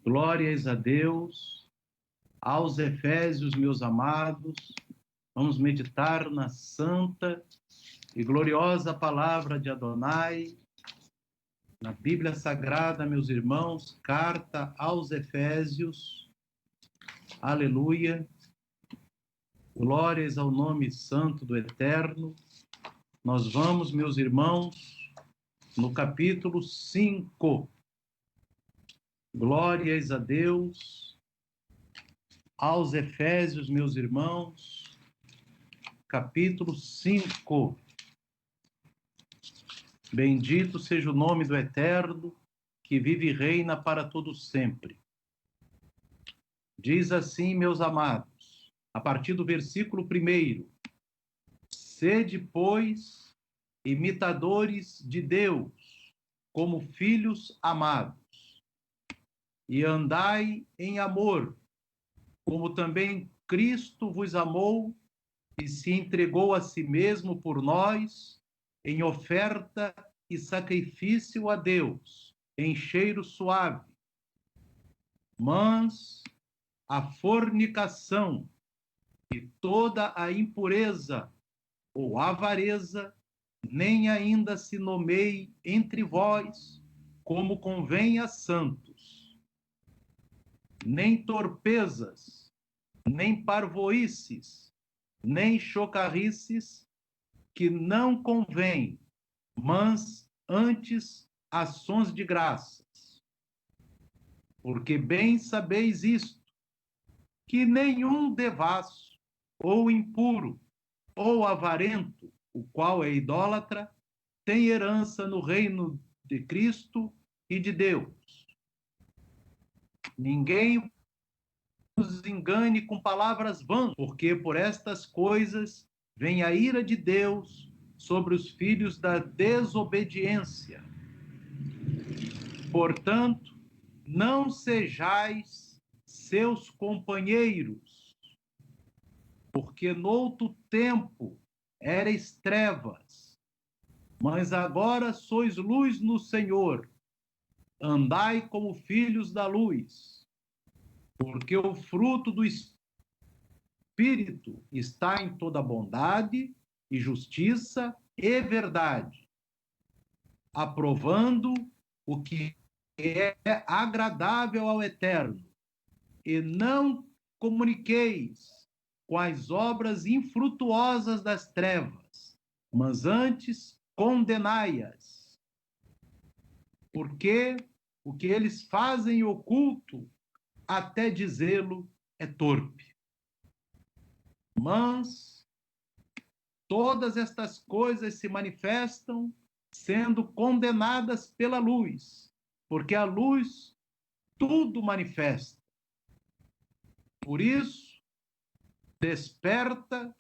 Glórias a Deus, aos Efésios, meus amados. Vamos meditar na santa e gloriosa palavra de Adonai, na Bíblia Sagrada, meus irmãos, carta aos Efésios. Aleluia. Glórias ao nome santo do Eterno. Nós vamos, meus irmãos, no capítulo 5. Glórias a Deus, aos Efésios, meus irmãos, capítulo 5. Bendito seja o nome do Eterno, que vive e reina para todo sempre. Diz assim, meus amados, a partir do versículo 1: Sede, pois, imitadores de Deus, como filhos amados, e andai em amor, como também Cristo vos amou e se entregou a si mesmo por nós, em oferta e sacrifício a Deus, em cheiro suave. Mas a fornicação e toda a impureza ou avareza nem ainda se nomeie entre vós, como convém a santos. Nem torpezas, nem parvoices, nem chocarrices, que não convém, mas antes ações de graças. Porque bem sabeis isto, que nenhum devasso, ou impuro, ou avarento, o qual é idólatra, tem herança no reino de Cristo e de Deus. Ninguém nos engane com palavras vãs, porque por estas coisas vem a ira de Deus sobre os filhos da desobediência. Portanto, não sejais seus companheiros, porque noutro tempo erais trevas, mas agora sois luz no Senhor. Andai como filhos da luz, porque o fruto do Espírito está em toda bondade e justiça e verdade, aprovando o que é agradável ao Eterno, e não comuniqueis com as obras infrutuosas das trevas, mas antes condenai-as, porque o que eles fazem oculto, até dizê-lo, é torpe. Mas todas estas coisas se manifestam sendo condenadas pela luz, porque a luz tudo manifesta. Por isso, desperta,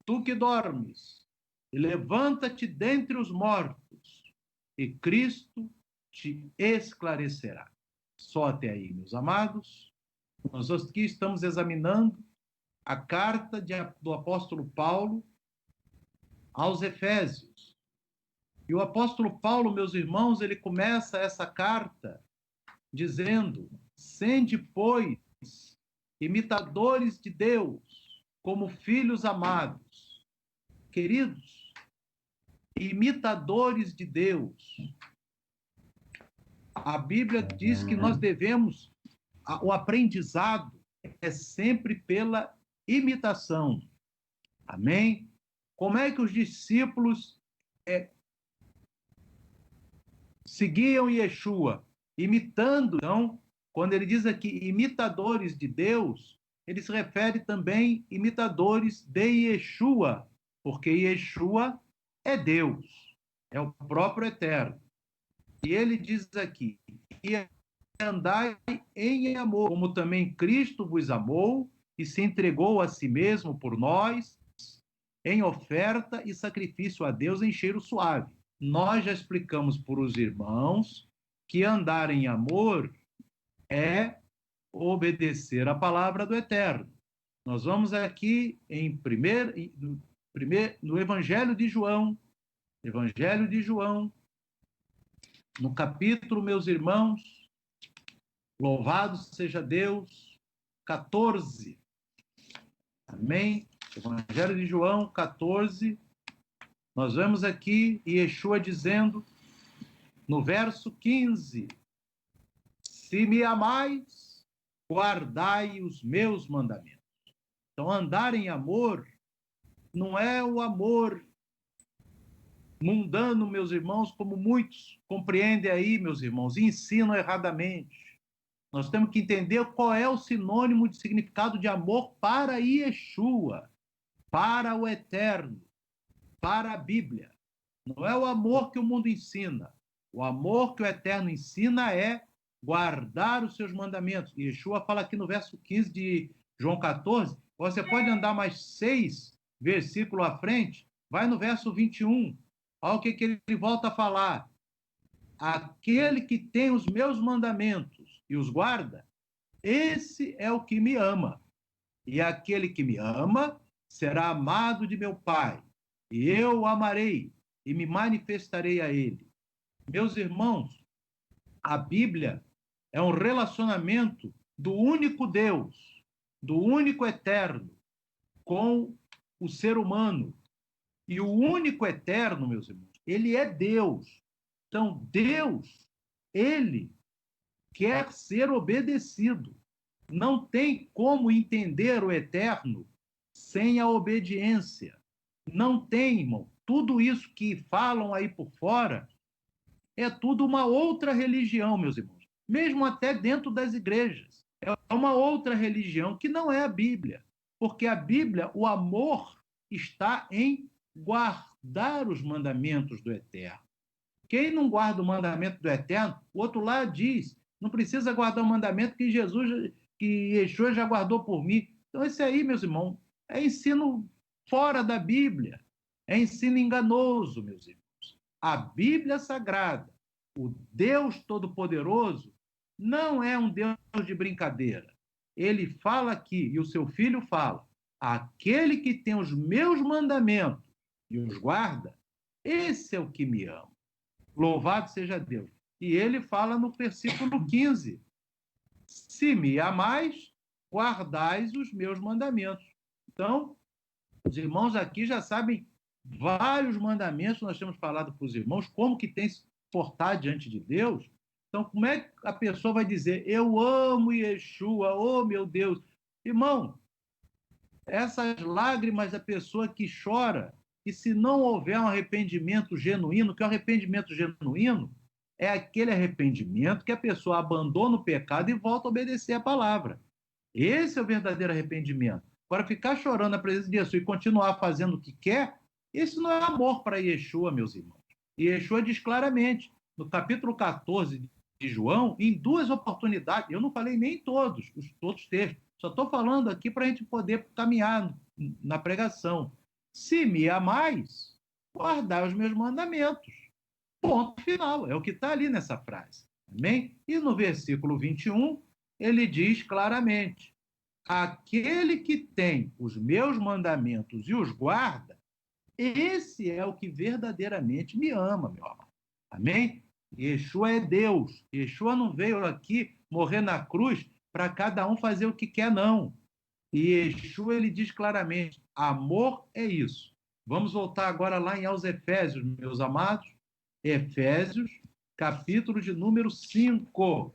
tu que dormes, e levanta-te dentre os mortos, e Cristo te esclarecerá. Só até aí, meus amados. Nós aqui estamos examinando a carta do apóstolo Paulo aos Efésios. E o apóstolo Paulo, meus irmãos, ele começa essa carta dizendo: sede, pois, imitadores de Deus, como filhos amados. Queridos, imitadores de Deus. A Bíblia diz que nós devemos, o aprendizado é sempre pela imitação. Amém? Como é que os discípulos seguiam Yeshua? Imitando. Então, quando ele diz aqui imitadores de Deus, ele se refere também imitadores de Yeshua, porque Yeshua é Deus, é o próprio Eterno. E ele diz aqui: e andai em amor, como também Cristo vos amou e se entregou a si mesmo por nós, em oferta e sacrifício a Deus em cheiro suave. Nós já explicamos para os irmãos que andar em amor é obedecer a palavra do Eterno. Nós vamos aqui no Evangelho de João, no capítulo, meus irmãos, Louvado seja Deus. 14. Amém? Evangelho de João, 14. Nós vemos aqui Yeshua dizendo, no verso 15, se me amais, guardai os meus mandamentos. Então, andar em amor não é o amor mundano, meus irmãos, como muitos compreendem aí, meus irmãos, e ensinam erradamente. Nós temos que entender qual é o sinônimo de significado de amor para Yeshua, para o eterno, para a Bíblia. Não é o amor que o mundo ensina. O amor que o eterno ensina é guardar os seus mandamentos. Yeshua fala aqui no verso 15 de João 14, você pode andar mais 6 versículos à frente, vai no verso 21. Olha o que ele volta a falar. Aquele que tem os meus mandamentos e os guarda, esse é o que me ama. E aquele que me ama será amado de meu Pai. E eu o amarei e me manifestarei a ele. Meus irmãos, a Bíblia é um relacionamento do único Deus, do único eterno, com o ser humano. E o único eterno, meus irmãos, ele é Deus. Então, Deus, ele quer ser obedecido. Não tem como entender o eterno sem a obediência. Não tem, irmão. Tudo isso que falam aí por fora é tudo uma outra religião, meus irmãos. Mesmo até dentro das igrejas. É uma outra religião que não é a Bíblia. Porque a Bíblia, o amor está em guardar os mandamentos do Eterno. Quem não guarda o mandamento do Eterno, o outro lá diz, não precisa guardar o mandamento que Yeshua já guardou por mim. Então, esse aí, meus irmãos, é ensino fora da Bíblia. É ensino enganoso, meus irmãos. A Bíblia Sagrada, o Deus Todo-Poderoso, não é um Deus de brincadeira. Ele fala aqui, e o seu filho fala, aquele que tem os meus mandamentos e os guarda, esse é o que me ama. Louvado seja Deus. E ele fala no versículo 15, se me amais, guardais os meus mandamentos. Então, os irmãos aqui já sabem vários mandamentos, nós temos falado para os irmãos, como que tem que se portar diante de Deus. Então, como é que a pessoa vai dizer, eu amo Yeshua, oh meu Deus? Irmão, essas lágrimas da pessoa que chora, e se não houver um arrependimento genuíno, que o arrependimento genuíno é aquele arrependimento que a pessoa abandona o pecado e volta a obedecer a palavra. Esse é o verdadeiro arrependimento. Agora, ficar chorando na presença de Jesus e continuar fazendo o que quer, isso não é amor para Yeshua, meus irmãos. E Yeshua diz claramente, no capítulo 14 de João, em 2 oportunidades, eu não falei nem todos os outros textos, só estou falando aqui para a gente poder caminhar na pregação. Se me amais, guardai os meus mandamentos. Ponto final. É o que está ali nessa frase. Amém? E no versículo 21, ele diz claramente, aquele que tem os meus mandamentos e os guarda, esse é o que verdadeiramente me ama, meu amado. Amém? Yeshua é Deus. Yeshua não veio aqui morrer na cruz para cada um fazer o que quer, não. E Yeshua, ele diz claramente, amor é isso. Vamos voltar agora lá aos Efésios, meus amados. Efésios, capítulo de número 5.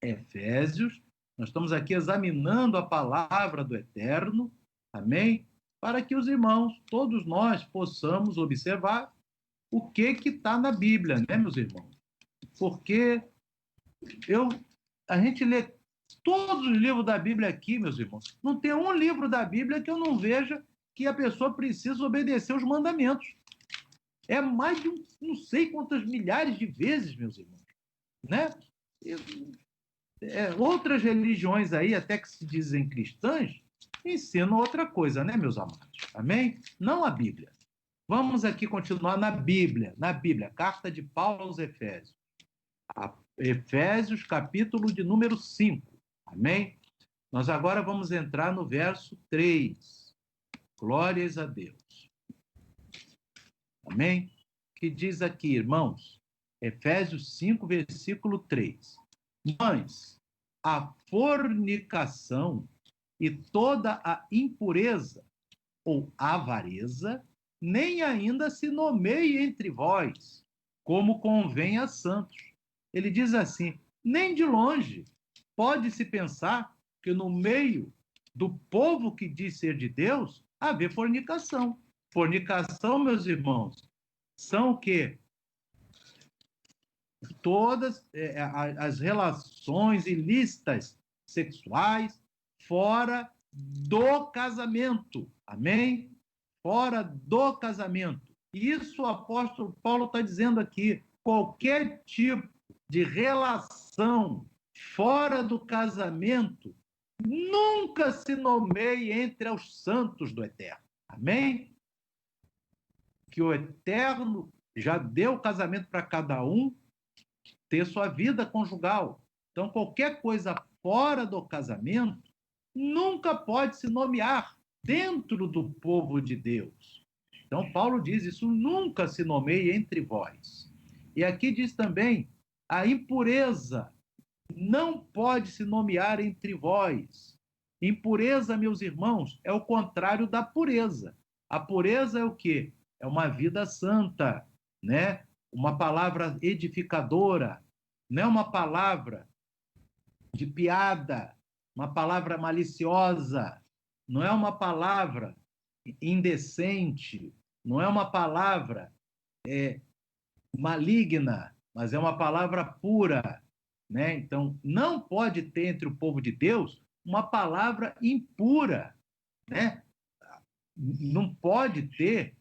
Efésios, nós estamos aqui examinando a palavra do Eterno, amém? Para que os irmãos, todos nós, possamos observar o que está na Bíblia, né, meus irmãos? Porque a gente lê todos os livros da Bíblia aqui, meus irmãos. Não tem um livro da Bíblia que eu não veja que a pessoa precisa obedecer os mandamentos. É mais de não sei quantas milhares de vezes, meus irmãos. Né? Outras religiões aí, até que se dizem cristãs, ensinam outra coisa, né, meus amados? Amém? Não a Bíblia. Vamos aqui continuar na Bíblia, carta de Paulo aos Efésios. Efésios, capítulo de número 5. Amém? Nós agora vamos entrar no verso 3. Glórias a Deus. Amém? Que diz aqui, irmãos, Efésios 5, versículo 3. Mães, a fornicação e toda a impureza ou avareza, nem ainda se nomeie entre vós, como convém a santos. Ele diz assim: nem de longe pode-se pensar que no meio do povo que diz ser de Deus, haver fornicação. Fornicação, meus irmãos, são o quê? Todas as relações ilícitas sexuais fora do casamento. Amém? Fora do casamento. Isso o apóstolo Paulo está dizendo aqui. Qualquer tipo de relação fora do casamento nunca se nomeie entre os santos do Eterno. Amém? Que o Eterno já deu casamento para cada um ter sua vida conjugal. Então, qualquer coisa fora do casamento nunca pode se nomear dentro do povo de Deus. Então, Paulo diz: isso nunca se nomeia entre vós. E aqui diz também: a impureza não pode se nomear entre vós. Impureza, meus irmãos, é o contrário da pureza. A pureza é o quê? É uma vida santa, né? Uma palavra edificadora, não é uma palavra de piada, uma palavra maliciosa, não é uma palavra indecente, não é uma palavra maligna, mas é uma palavra pura, né? Então, não pode ter entre o povo de Deus uma palavra impura, né? Não pode ter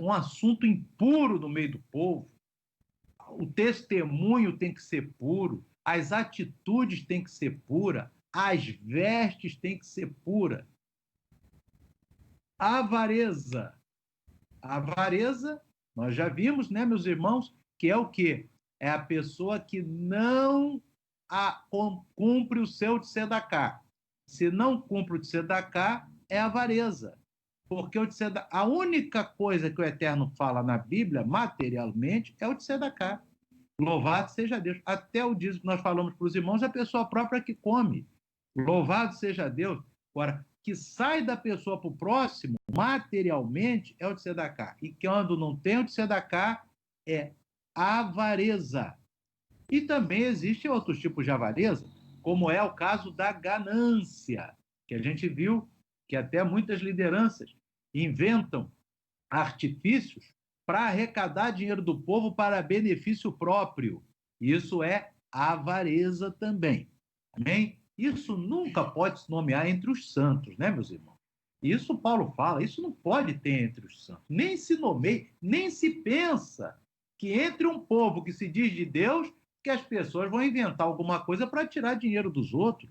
um assunto impuro no meio do povo. O testemunho tem que ser puro, as atitudes têm que ser puras, as vestes têm que ser puras. A avareza. A avareza, nós já vimos, né, meus irmãos, que é o quê? É a pessoa que não cumpre o seu tzedaká. Se não cumpre o tzedaká, é avareza. Porque a única coisa que o Eterno fala na Bíblia, materialmente, é o tzedaká. Louvado seja Deus. Até o dízimo que nós falamos para os irmãos é a pessoa própria que come. Louvado seja Deus. Agora, que sai da pessoa para o próximo, materialmente, é o tzedaká. E quando não tem o tzedaká, é avareza. E também existem outros tipos de avareza, como é o caso da ganância, que a gente viu que até muitas lideranças inventam artifícios para arrecadar dinheiro do povo para benefício próprio. Isso é avareza também. Amém? Isso nunca pode se nomear entre os santos, né, meus irmãos? Isso Paulo fala, isso não pode ter entre os santos. Nem se nomeia, nem se pensa que entre um povo que se diz de Deus, que as pessoas vão inventar alguma coisa para tirar dinheiro dos outros,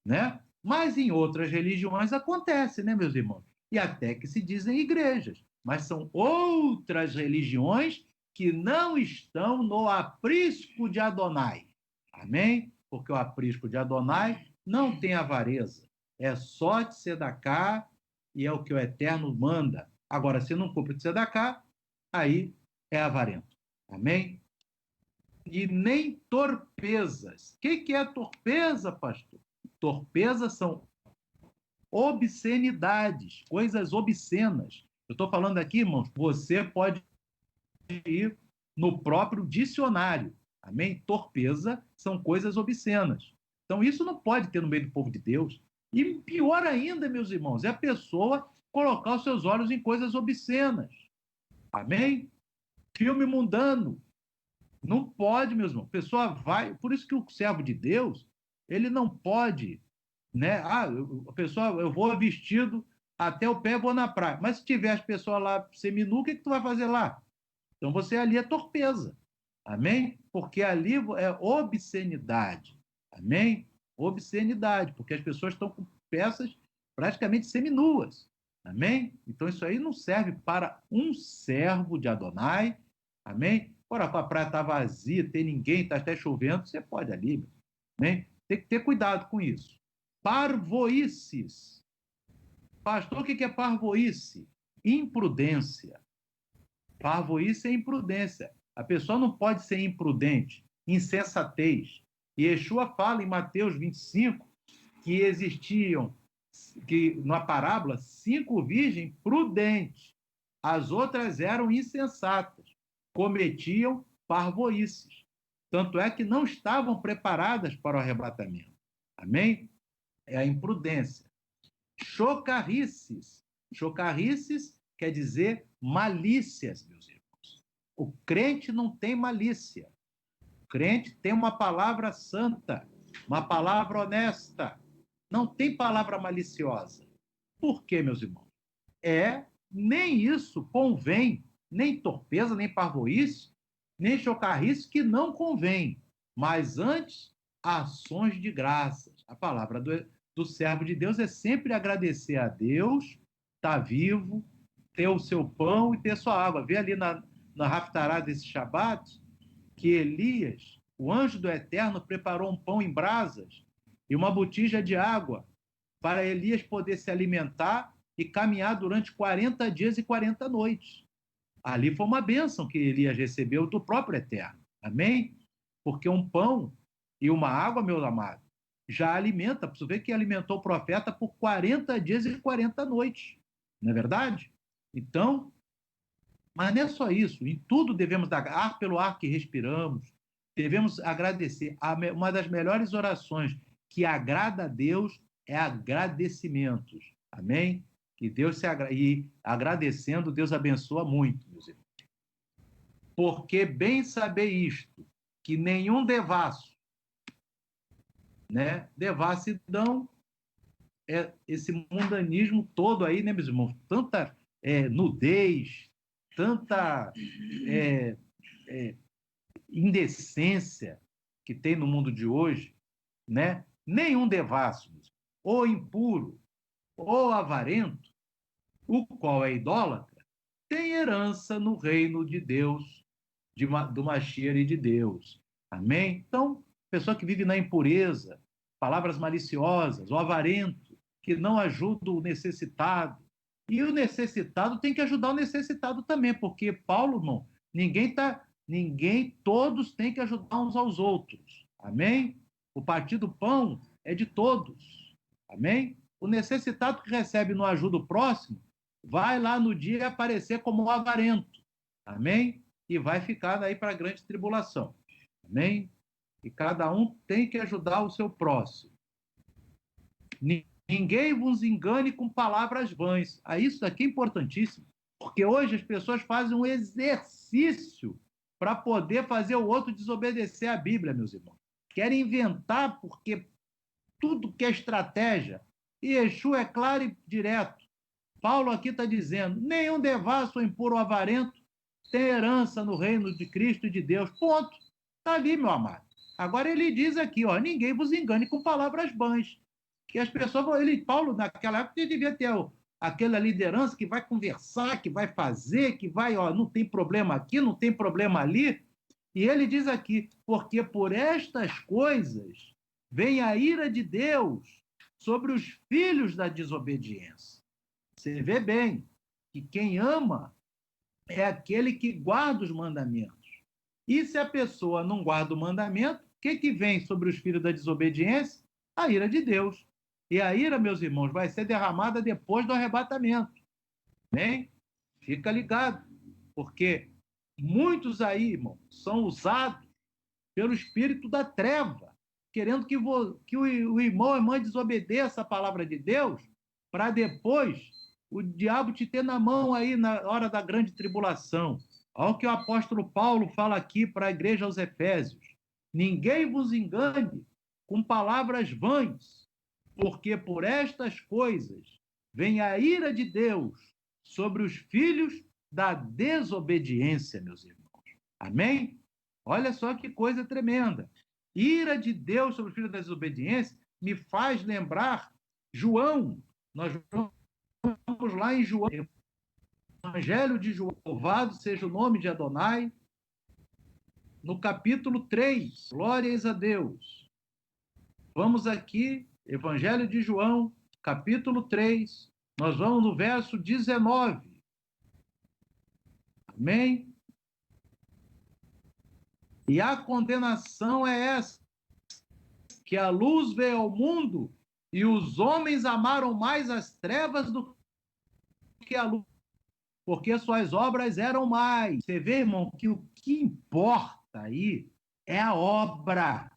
né? Mas em outras religiões acontece, né, meus irmãos? E até que se dizem igrejas, mas são outras religiões que não estão no aprisco de Adonai. Amém? Porque o aprisco de Adonai não tem avareza. É só de tzedaká e é o que o Eterno manda. Agora, se não cumpre de tzedaká, aí é avarento. Amém? E nem torpezas. O que é torpeza, pastor? Torpezas são obscenidades, coisas obscenas. Eu estou falando aqui, irmãos, você pode ir no próprio dicionário. Amém? Torpeza são coisas obscenas. Então, isso não pode ter no meio do povo de Deus. E pior ainda, meus irmãos, é a pessoa colocar os seus olhos em coisas obscenas. Amém? Filme mundano. Não pode, meus irmãos. A pessoa vai... Por isso que o servo de Deus, ele não pode, né? A pessoa, eu vou vestido até o pé, vou na praia. Mas se tiver as pessoas lá seminu, o que tu vai fazer lá? Então você ali é torpeza. Amém? Porque ali é obscenidade. Amém? Obscenidade, porque as pessoas estão com peças praticamente seminuas. Amém? Então isso aí não serve para um servo de Adonai. Amém? Ora, a praia está vazia, tem ninguém, está até chovendo, você pode ali. Amém? Tem que ter cuidado com isso. Parvoices. Pastor, o que é parvoice? Imprudência. Parvoíce é imprudência. A pessoa não pode ser imprudente, insensatez. E Yeshua fala em Mateus 25 que existiam, que na parábola, 5 virgens prudentes. As outras eram insensatas, cometiam parvoíces. Tanto é que não estavam preparadas para o arrebatamento. Amém? É a imprudência. Chocarrices. Chocarrices quer dizer malícias, meus irmãos. O crente não tem malícia. O crente tem uma palavra santa, uma palavra honesta. Não tem palavra maliciosa. Por quê, meus irmãos? Nem isso convém, nem torpeza, nem parvoíce, nem chocarrice, que não convém, mas antes, ações de graças. A palavra do servo de Deus é sempre agradecer a Deus, estar vivo, ter o seu pão e ter sua água. Vê ali na Haftará desse Shabat, que Elias, o anjo do Eterno, preparou um pão em brasas e uma botija de água para Elias poder se alimentar e caminhar durante 40 dias e 40 noites. Ali foi uma bênção que Elias recebeu do próprio Eterno. Amém? Porque um pão e uma água, meu amado, já alimenta. Você vê que alimentou o profeta por 40 dias e 40 noites. Não é verdade? Então, mas não é só isso. Em tudo devemos dar ar pelo ar que respiramos. Devemos agradecer. Uma das melhores orações que agrada a Deus é agradecimentos. Amém? E agradecendo, Deus abençoa muito, meus irmãos. Porque bem saber isto, que nenhum devasso, né? Devassidão é esse mundanismo todo aí, né, meus irmãos? Tanta nudez, tanta indecência que tem no mundo de hoje, né? Nenhum devasso, ou impuro, ou avarento, o qual é idólatra, tem herança no reino de Deus, do Mashiach e de Deus. Amém? Então, pessoa que vive na impureza, palavras maliciosas, o avarento, que não ajuda o necessitado. E o necessitado tem que ajudar o necessitado também, porque Paulo, irmão, todos têm que ajudar uns aos outros. Amém? O partir do pão é de todos. Amém? O necessitado que recebe não ajuda o próximo, vai lá no dia aparecer como um avarento. Amém? E vai ficar daí para a grande tribulação. Amém? E cada um tem que ajudar o seu próximo. Ninguém vos engane com palavras vãs. Isso aqui é importantíssimo, porque hoje as pessoas fazem um exercício para poder fazer o outro desobedecer à Bíblia, meus irmãos. Querem inventar, porque tudo que é estratégia. E Yeshua é claro e direto. Paulo aqui está dizendo, nenhum devasso ou impuro ou avarento tem herança no reino de Cristo e de Deus. Ponto. Está ali, meu amado. Agora ele diz aqui, ninguém vos engane com palavras vãs. Que as pessoas, Paulo, naquela época, ele devia ter aquela liderança que vai conversar, que vai fazer, que vai, não tem problema aqui, não tem problema ali. E ele diz aqui, porque por estas coisas vem a ira de Deus sobre os filhos da desobediência. Você vê bem que quem ama é aquele que guarda os mandamentos. E se a pessoa não guarda o mandamento, o que vem sobre os filhos da desobediência? A ira de Deus. E a ira, meus irmãos, vai ser derramada depois do arrebatamento. Bem, fica ligado, porque muitos aí, irmão, são usados pelo espírito da treva, querendo que o irmão ou a irmã desobedeça a palavra de Deus, para depois o diabo te ter na mão aí na hora da grande tribulação. Olha o que o apóstolo Paulo fala aqui para a igreja aos Efésios. Ninguém vos engane com palavras vãs, porque por estas coisas vem a ira de Deus sobre os filhos da desobediência, meus irmãos. Amém? Olha só que coisa tremenda. Ira de Deus sobre os filhos da desobediência me faz lembrar João. Nós vamos lá em João, Evangelho de João, louvado seja o nome de Adonai, no capítulo 3, glórias a Deus. Vamos aqui, Evangelho de João, capítulo 3, nós vamos no verso 19. Amém? E a condenação é essa, que a luz veio ao mundo e os homens amaram mais as trevas do que a luz, porque suas obras eram mais. Você vê, irmão, que o que importa aí é a obra.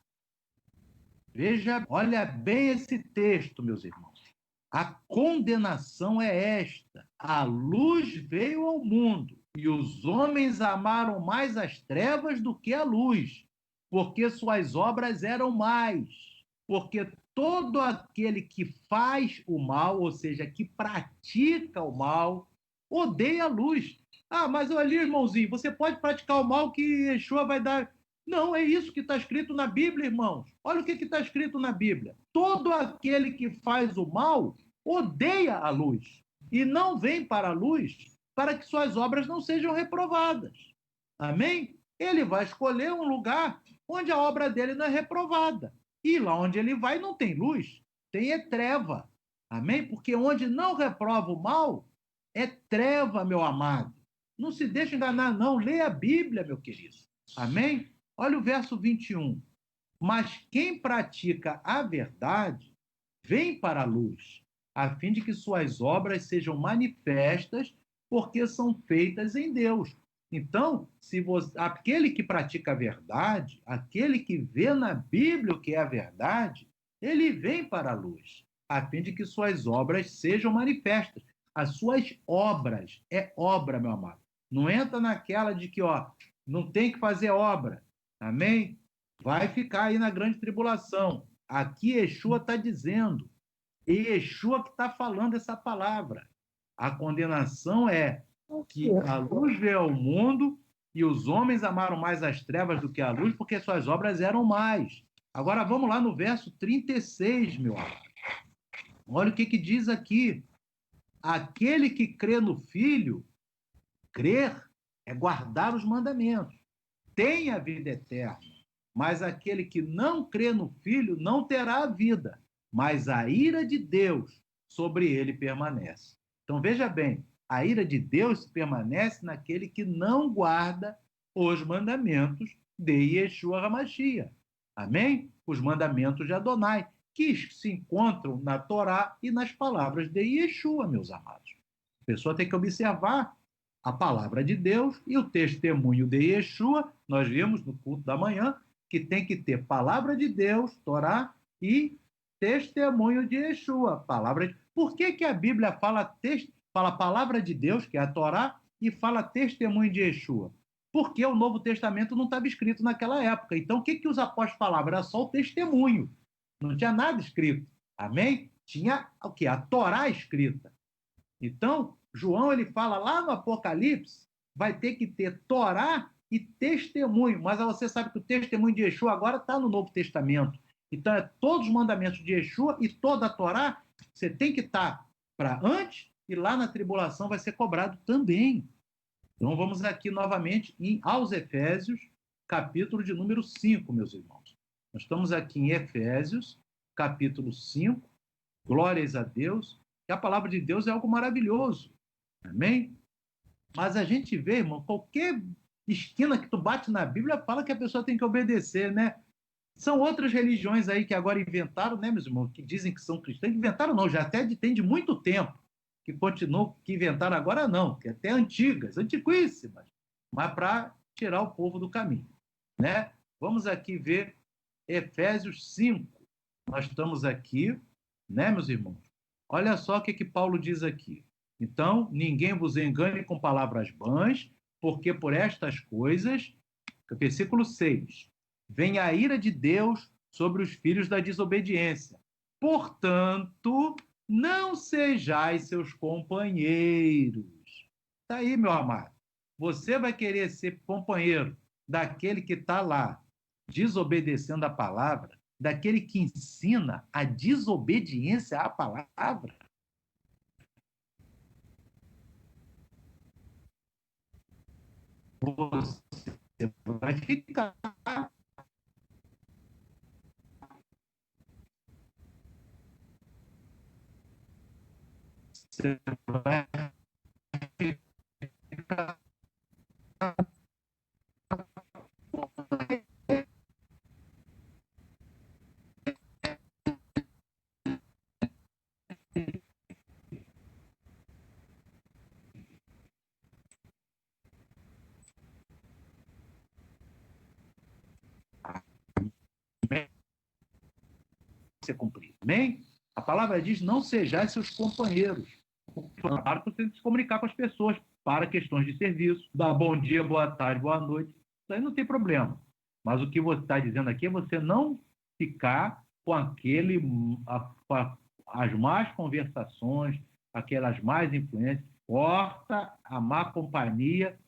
Veja, olha bem esse texto, meus irmãos. A condenação é esta: a luz veio ao mundo e os homens amaram mais as trevas do que a luz, porque suas obras eram mais. Porque todo aquele que faz o mal, ou seja, que pratica o mal, odeia a luz. Ah, mas ali, irmãozinho, você pode praticar o mal que Yeshua vai dar. Não, é isso que está escrito na Bíblia, irmãos. Olha o que está escrito na Bíblia. Todo aquele que faz o mal odeia a luz e não vem para a luz para que suas obras não sejam reprovadas. Amém? Ele vai escolher um lugar onde a obra dele não é reprovada. E lá onde ele vai não tem luz, tem treva. Amém? Porque onde não reprova o mal, é treva, meu amado. Não se deixe enganar, não. Leia a Bíblia, meu querido. Amém? Olha o verso 21. Mas quem pratica a verdade vem para a luz, a fim de que suas obras sejam manifestas, porque são feitas em Deus. Então, se você, aquele que pratica a verdade, aquele que vê na Bíblia o que é a verdade, ele vem para a luz, a fim de que suas obras sejam manifestas. As suas obras, é obra, meu amado. Não entra naquela de que, ó, não tem que fazer obra. Amém? Vai ficar aí na grande tribulação. Aqui Yeshua está dizendo, e Yeshua que está falando essa palavra. A condenação é que a luz veio ao mundo e os homens amaram mais as trevas do que a luz, porque suas obras eram mais. Agora vamos lá no verso 36, meu amor. Olha o que diz aqui. Aquele que crê no Filho, crer é guardar os mandamentos. Tem a vida eterna. Mas aquele que não crê no Filho não terá a vida, mas a ira de Deus sobre ele permanece. Então veja bem, a ira de Deus permanece naquele que não guarda os mandamentos de Yeshua HaMashiach. Amém? Os mandamentos de Adonai, que se encontram na Torá e nas palavras de Yeshua, meus amados. A pessoa tem que observar a palavra de Deus e o testemunho de Yeshua. Nós vimos no culto da manhã que tem que ter palavra de Deus, Torá, e testemunho de Yeshua. Por que a Bíblia fala palavra de Deus, que é a Torá, e fala testemunho de Yeshua? Porque o Novo Testamento não estava escrito naquela época. Então, o que os apóstolos falavam? Era só o testemunho. Não tinha nada escrito. Amém? Tinha o quê? A Torá escrita. Então, João ele fala lá no Apocalipse, vai ter que ter Torá e testemunho. Mas você sabe que o testemunho de Yeshua agora está no Novo Testamento. Então, é todos os mandamentos de Yeshua e toda a Torá, você tem que estar para antes e lá na tribulação vai ser cobrado também. Então, vamos aqui novamente aos Efésios, capítulo de número 5, meus irmãos. Nós estamos aqui em Efésios, capítulo 5, glórias a Deus, que a palavra de Deus é algo maravilhoso. Amém? Mas a gente vê, irmão, qualquer esquina que tu bate na Bíblia fala que a pessoa tem que obedecer, né? São outras religiões aí que agora inventaram, né, meus irmãos, que dizem que são cristãos. Inventaram não, já até tem de muito tempo, que continuam, que inventaram agora não, que até antigas, antiquíssimas, mas para tirar o povo do caminho, né? Vamos aqui ver Efésios 5. Nós estamos aqui, né, meus irmãos? Olha só o que Paulo diz aqui. Então, ninguém vos engane com palavras vãs, porque por estas coisas, versículo 6, vem a ira de Deus sobre os filhos da desobediência. Portanto, não sejais seus companheiros. Está aí, meu amado. Você vai querer ser companheiro daquele que está lá desobedecendo a palavra, daquele que ensina a desobediência à palavra? Você vai ficar. Você vai ficar. você cumprir. Amém? A palavra diz, não sejais seus companheiros. Claro que você tem que se comunicar com as pessoas para questões de serviço, dar bom dia, boa tarde, boa noite. Isso aí não tem problema. Mas o que você está dizendo aqui é você não ficar com as más conversações, aquelas más influências. Corta a má companhia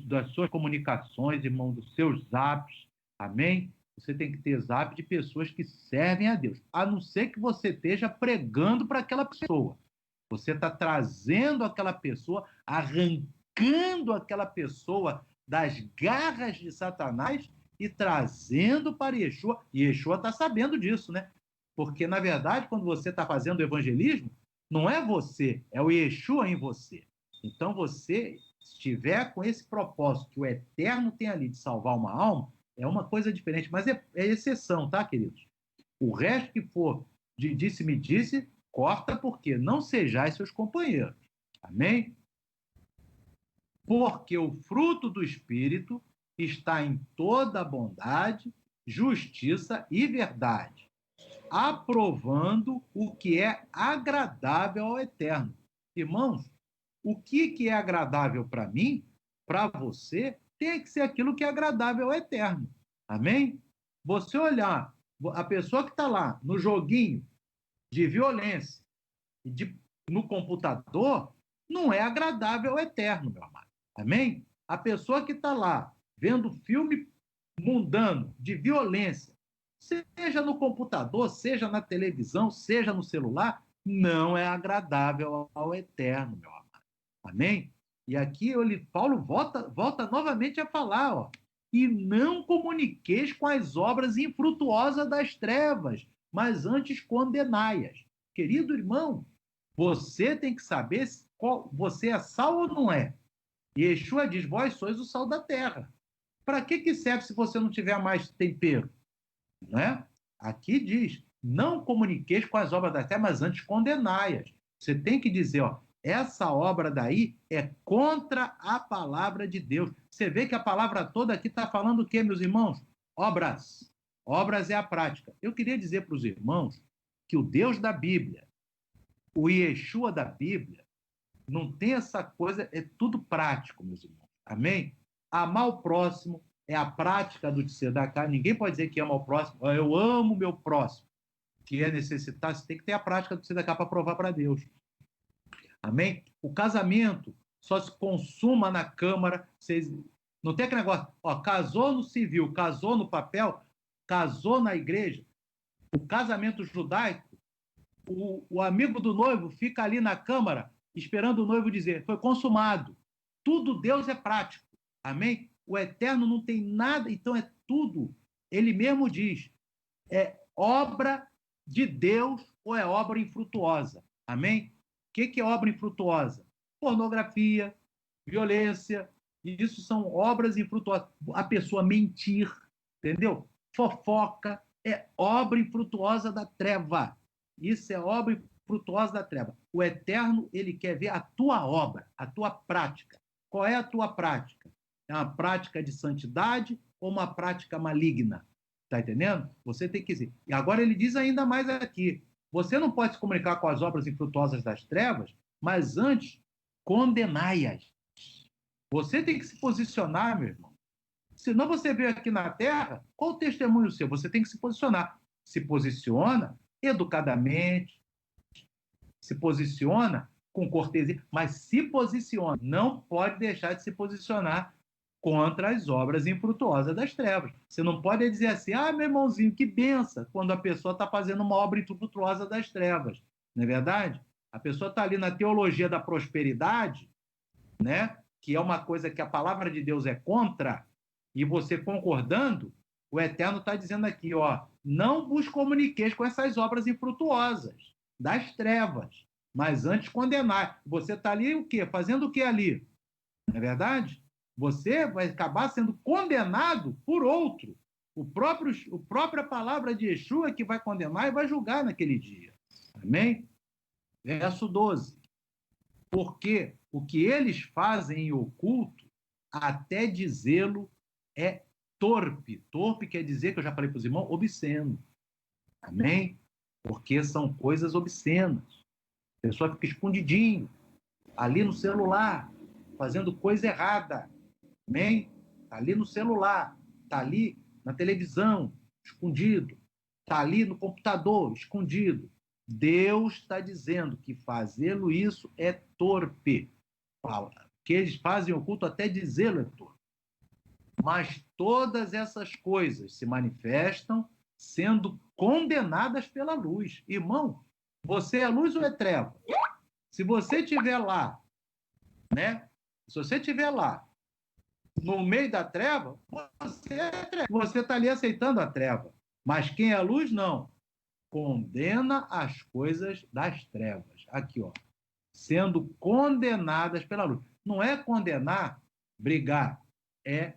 das suas comunicações, irmão, dos seus zaps. Amém? Você tem que ter zap de pessoas que servem a Deus. A não ser que você esteja pregando para aquela pessoa. Você está trazendo aquela pessoa, arrancando aquela pessoa das garras de Satanás e trazendo para Yeshua. E Yeshua está sabendo disso, né? Porque, na verdade, quando você está fazendo o evangelismo, não é você, é o Yeshua em você. Então, você estiver com esse propósito que o Eterno tem ali de salvar uma alma, é uma coisa diferente. Mas é exceção, tá, queridos? O resto que for de disse-me disse, corta porque não sejais seus companheiros. Amém? Porque o fruto do Espírito está em toda bondade, justiça e verdade, aprovando o que é agradável ao Eterno. Irmãos, o que é agradável para mim, para você, tem que ser aquilo que é agradável ao Eterno. Amém? Você olhar a pessoa que está lá no joguinho de violência no computador, não é agradável ao Eterno, meu amado. Amém? A pessoa que está lá vendo filme mundano de violência, seja no computador, seja na televisão, seja no celular, não é agradável ao Eterno, meu amado. Amém? E aqui Paulo volta novamente a falar, ó, e não comuniqueis com as obras infrutuosas das trevas, mas antes condenai-as. Querido irmão, você tem que saber se você é sal ou não é. E Yeshua diz, vós sois o sal da terra. Para que serve se você não tiver mais tempero? Não é? Aqui diz, não comuniqueis com as obras da terra, mas antes condenai-as. Você tem que dizer, ó, essa obra daí é contra a palavra de Deus. Você vê que a palavra toda aqui está falando o quê, meus irmãos? Obras. Obras é a prática. Eu queria dizer para os irmãos que o Deus da Bíblia, o Yeshua da Bíblia, não tem essa coisa, é tudo prático, meus irmãos. Amém? Amar o próximo é a prática do tzedakah. Ninguém pode dizer que ama o próximo. Eu amo o meu próximo. Que é necessitar, você tem que ter a prática do tzedakah para provar para Deus. Amém? O casamento só se consuma na Câmara. Não tem aquele negócio, ó, casou no civil, casou no papel, casou na igreja. O casamento judaico, o amigo do noivo fica ali na Câmara esperando o noivo dizer, foi consumado. Tudo Deus é prático. Amém? O Eterno não tem nada, então é tudo. Ele mesmo diz, é obra de Deus ou é obra infrutuosa. Amém? O que é obra infrutuosa? Pornografia, violência, isso são obras infrutuosas. A pessoa mentir, entendeu? Fofoca, é obra infrutuosa da treva. Isso é obra infrutuosa da treva. O Eterno, ele quer ver a tua obra, a tua prática. Qual é a tua prática? É uma prática de santidade ou uma prática maligna? Está entendendo? Você tem que dizer. E agora ele diz ainda mais aqui. Você não pode se comunicar com as obras infrutuosas das trevas, mas antes, condenai-as. Você tem que se posicionar, meu irmão. Senão você veio aqui na Terra, qual o testemunho seu? Você tem que se posicionar. Se posiciona educadamente, se posiciona com cortesia, mas se posiciona. Não pode deixar de se posicionar contra as obras infrutuosas das trevas. Você não pode dizer assim, meu irmãozinho, que benção, quando a pessoa está fazendo uma obra infrutuosa das trevas. Não é verdade? A pessoa está ali na teologia da prosperidade, né? Que é uma coisa que a palavra de Deus é contra, e você concordando, o Eterno está dizendo aqui, ó, não vos comuniqueis com essas obras infrutuosas das trevas, mas antes condenar. Você está ali o quê? Fazendo o quê ali? Não é verdade? Você vai acabar sendo condenado por outro. A própria palavra de Yeshua é que vai condenar e vai julgar naquele dia. Amém? Verso 12. Porque o que eles fazem em oculto, até dizê-lo, é torpe. Torpe quer dizer, que eu já falei para os irmãos, obsceno. Amém? porque são coisas obscenas. A pessoa fica escondidinho, ali no celular, fazendo coisa errada. Amém? Está ali no celular, está ali na televisão, escondido, está ali no computador, escondido. Deus está dizendo que fazê-lo isso é torpe. Que eles fazem oculto até dizê-lo é torpe. Mas todas essas coisas se manifestam sendo condenadas pela luz. Irmão, você é luz ou é treva? Se você estiver lá, né? Se você estiver lá, no meio da treva, você é treva. Você está ali aceitando a treva. Mas quem é luz, não. Condena as coisas das trevas. Aqui, ó. Sendo condenadas pela luz. Não é condenar, brigar. É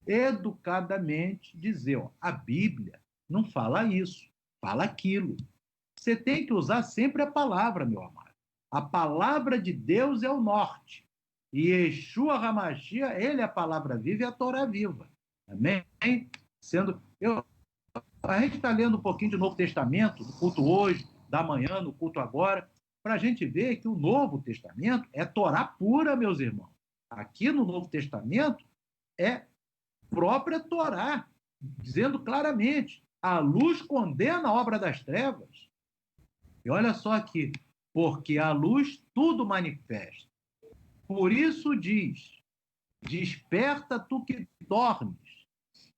educadamente dizer, ó, a Bíblia não fala isso, fala aquilo. Você tem que usar sempre a palavra, meu amado. A palavra de Deus é o norte. E Yeshua HaMashiach, ele é a palavra viva e a Torá viva. Amém? A gente está lendo um pouquinho do Novo Testamento, no culto hoje, da manhã, no culto agora, para a gente ver que o Novo Testamento é Torá pura, meus irmãos. Aqui no Novo Testamento é própria Torá, dizendo claramente, a luz condena a obra das trevas. E olha só aqui, porque a luz tudo manifesta. Por isso diz, desperta tu que dormes,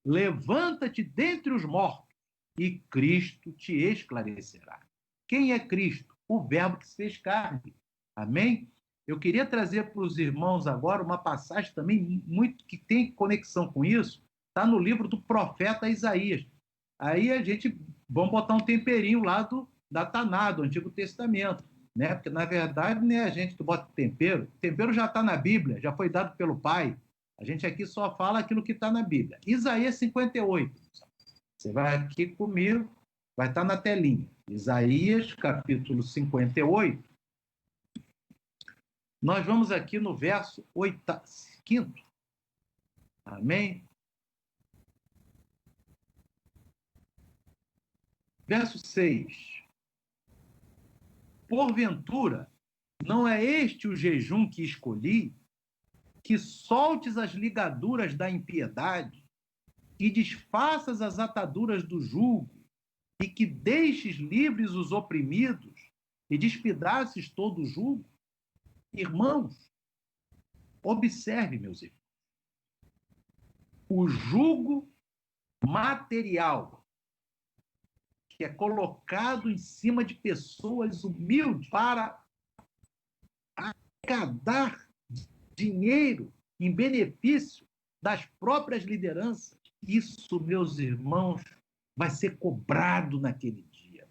levanta-te dentre os mortos, e Cristo te esclarecerá. Quem é Cristo? O verbo que se fez carne. Amém? Eu queria trazer para os irmãos agora uma passagem também muito que tem conexão com isso. Está no livro do profeta Isaías. Aí a gente, vamos botar um temperinho lá da Taná, do Antigo Testamento. Né? Porque, na verdade, não é a gente que bota tempero. O tempero já está na Bíblia, já foi dado pelo Pai. A gente aqui só fala aquilo que está na Bíblia. Isaías 58. Você vai aqui comigo, vai estar na telinha. Isaías, capítulo 58. Nós vamos aqui no verso 5. Amém? Verso 6. Porventura, não é este o jejum que escolhi, que soltes as ligaduras da impiedade, e desfaças as ataduras do jugo, e que deixes livres os oprimidos, e despedaces todo o jugo? Irmãos, observe, meus irmãos, o jugo material que é colocado em cima de pessoas humildes para arrecadar dinheiro em benefício das próprias lideranças. Isso, meus irmãos, vai ser cobrado naquele dia.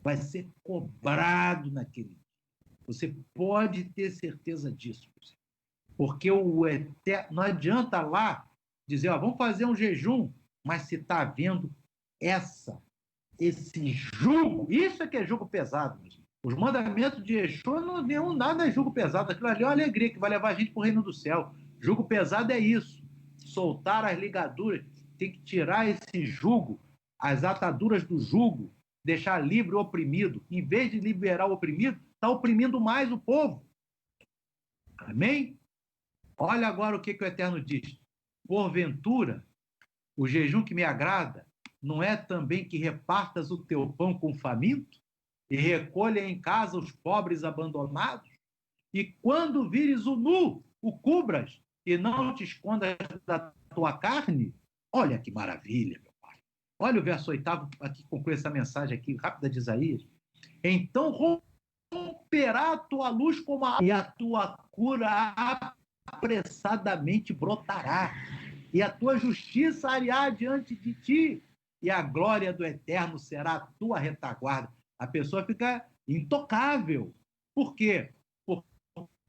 Vai ser cobrado naquele dia. Você pode ter certeza disso. Porque o eterno, não adianta lá dizer, ó, vamos fazer um jejum, mas se está havendo esse jugo, isso é que é jugo pesado. Os mandamentos de Yeshua não nenhum nada é jugo pesado. Aquilo ali é uma alegria que vai levar a gente para o reino do céu. Jugo pesado é isso. Soltar as ligaduras, tem que tirar esse jugo, as ataduras do jugo, deixar livre o oprimido. Em vez de liberar o oprimido, está oprimindo mais o povo. Amém? Olha agora o que o Eterno diz. Porventura, o jejum que me agrada não é também que repartas o teu pão com o faminto e recolha em casa os pobres abandonados? E quando vires o nu, o cubras e não te escondas da tua carne? Olha que maravilha, meu pai. Olha o verso 8 aqui, conclui essa mensagem aqui, rápida de Isaías. Então romperá a tua luz como a... e a tua cura apressadamente brotará, e a tua justiça areará diante de ti, e a glória do Eterno será a tua retaguarda. A pessoa fica intocável. Por quê?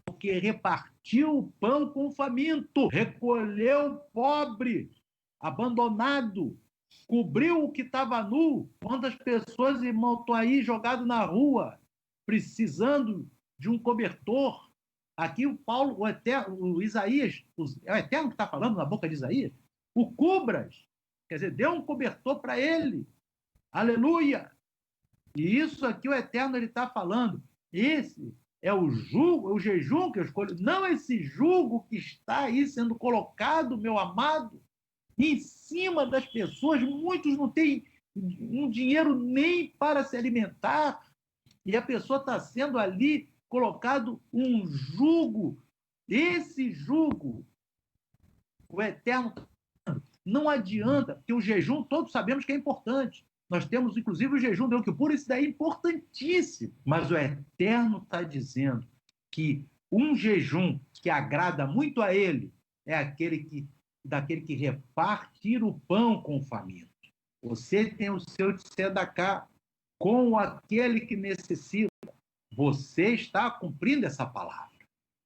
Porque repartiu o pão com o faminto, recolheu o pobre, abandonado, cobriu o que estava nu. Quantas pessoas, irmão, estão aí jogados na rua, precisando de um cobertor? Aqui o Paulo, o Eterno, o Isaías, é o Eterno que está falando na boca de Isaías, o cubras, quer dizer, deu um cobertor para ele. Aleluia! E isso aqui o Eterno está falando. Esse é o jejum que eu escolho, não esse jugo que está aí sendo colocado, meu amado, em cima das pessoas. Muitos não têm um dinheiro nem para se alimentar, e a pessoa está sendo ali colocado um jugo. Esse jugo, o Eterno, não adianta, porque o jejum todos sabemos que é importante. Nós temos, inclusive, o jejum de Yom Kippur, isso daí é importantíssimo. Mas o Eterno está dizendo que um jejum que agrada muito a ele é daquele que repartir o pão com o faminto. Você tem o seu tzedakah com aquele que necessita. Você está cumprindo essa palavra.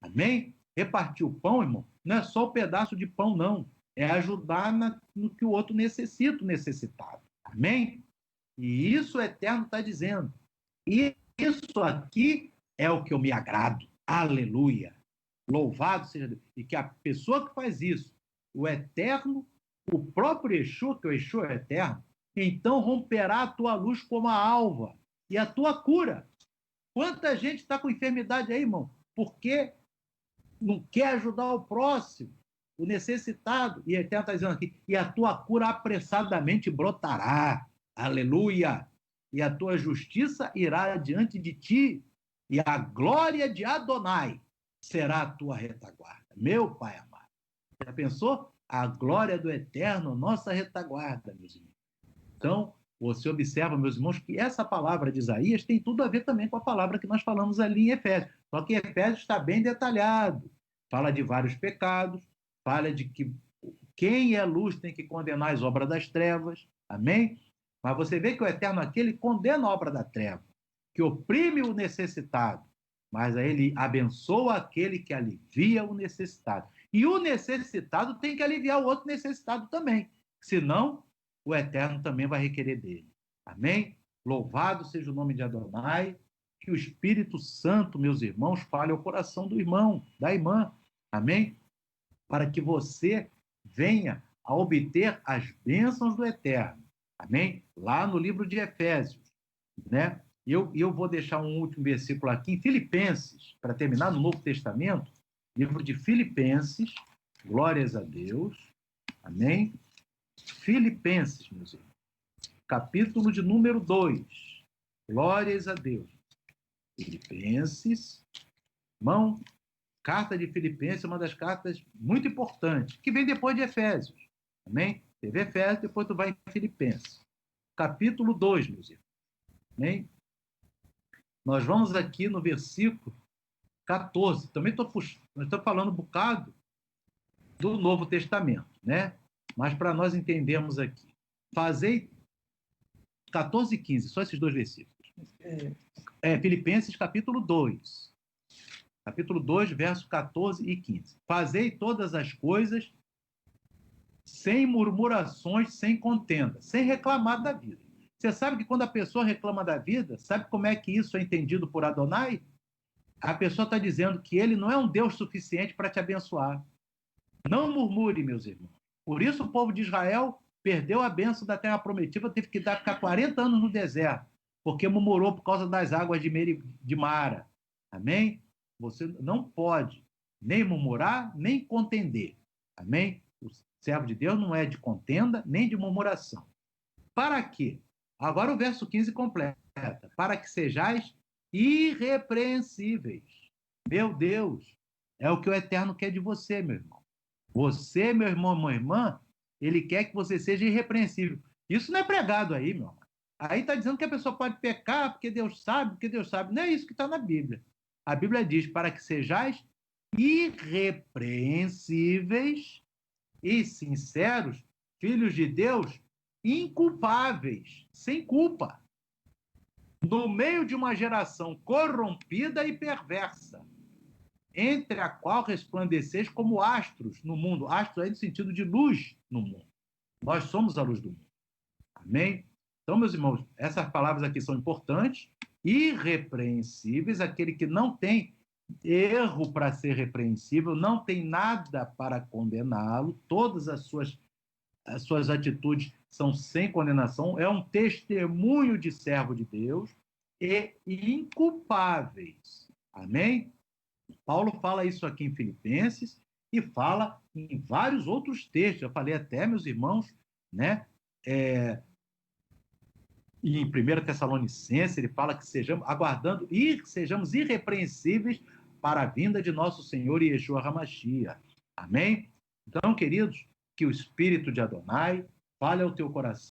Amém? Repartir o pão, irmão, não é só o pedaço de pão, não. É ajudar no que o outro necessita, o necessitado. Amém? E isso o Eterno está dizendo. E isso aqui é o que eu me agrado. Aleluia. Louvado seja Deus. E que a pessoa que faz isso, o Eterno, o próprio Yeshua, que o Yeshua é eterno, então romperá a tua luz como a alva e a tua cura. Quanta gente está com enfermidade aí, irmão? Porque não quer ajudar o próximo, o necessitado. E Eterno está dizendo aqui, e a tua cura apressadamente brotará. Aleluia! E a tua justiça irá diante de ti, e a glória de Adonai será a tua retaguarda. Meu Pai amado. Já pensou? A glória do Eterno, nossa retaguarda, meus irmãos. Então, você observa, meus irmãos, que essa palavra de Isaías tem tudo a ver também com a palavra que nós falamos ali em Efésios. Só que Efésios está bem detalhado. Fala de vários pecados, fala de que quem é luz tem que condenar as obras das trevas. Amém? Mas você vê que o Eterno aqui, ele condena a obra da treva, que oprime o necessitado, mas aí ele abençoa aquele que alivia o necessitado. E o necessitado tem que aliviar o outro necessitado também. Senão, o Eterno também vai requerer dele. Amém? Louvado seja o nome de Adonai. Que o Espírito Santo, meus irmãos, fale ao coração do irmão, da irmã. Amém? Para que você venha a obter as bênçãos do Eterno. Amém? Lá no livro de Efésios. Né? Eu vou deixar um último versículo aqui em Filipenses, para terminar no Novo Testamento. Livro de Filipenses. Glórias a Deus. Amém? Filipenses, meus irmãos. Capítulo de número 2. Glórias a Deus. Filipenses. Irmão, carta de Filipenses é uma das cartas muito importantes, que vem depois de Efésios. Amém? Teve Efésios, depois tu vai em Filipenses. Capítulo 2, meus irmãos. Amém? Nós vamos aqui no versículo 14. Também estou falando um bocado do Novo Testamento, né? Mas para nós entendermos aqui. Fazei 14 e 15, só esses dois versículos. Filipenses capítulo 2. Capítulo 2, versos 14 e 15. Fazei todas as coisas sem murmurações, sem contenda, sem reclamar da vida. Você sabe que quando a pessoa reclama da vida, sabe como é que isso é entendido por Adonai? A pessoa está dizendo que ele não é um Deus suficiente para te abençoar. Não murmure, meus irmãos. Por isso o povo de Israel perdeu a bênção da terra prometida, teve que ficar 40 anos no deserto, porque murmurou por causa das águas de Mara. Amém? Você não pode nem murmurar, nem contender. Amém? O servo de Deus não é de contenda, nem de murmuração. Para quê? Agora o verso 15 completa. Para que sejais irrepreensíveis. Meu Deus, é o que o Eterno quer de você, meu irmão. Você, meu irmão, minha irmã, ele quer que você seja irrepreensível. Isso não é pregado aí, meu irmão. Aí está dizendo que a pessoa pode pecar porque Deus sabe, porque Deus sabe. Não é isso que está na Bíblia. A Bíblia diz, para que sejais irrepreensíveis e sinceros, filhos de Deus, inculpáveis, sem culpa, no meio de uma geração corrompida e perversa, entre a qual resplandeceis como astros no mundo. Astros aí no sentido de luz no mundo. Nós somos a luz do mundo. Amém? Então, meus irmãos, essas palavras aqui são importantes. Irrepreensíveis, aquele que não tem erro para ser repreensível, não tem nada para condená-lo, todas as suas as suas atitudes são sem condenação, é um testemunho de servo de Deus e inculpáveis. Amém? Paulo fala isso aqui em Filipenses e fala em vários outros textos. Eu falei até, meus irmãos, né? E em 1 Tessalonicenses, ele fala que sejamos aguardando e sejamos irrepreensíveis para a vinda de nosso Senhor Yeshua HaMashiach. Amém? Então, queridos, que o Espírito de Adonai fale ao teu coração.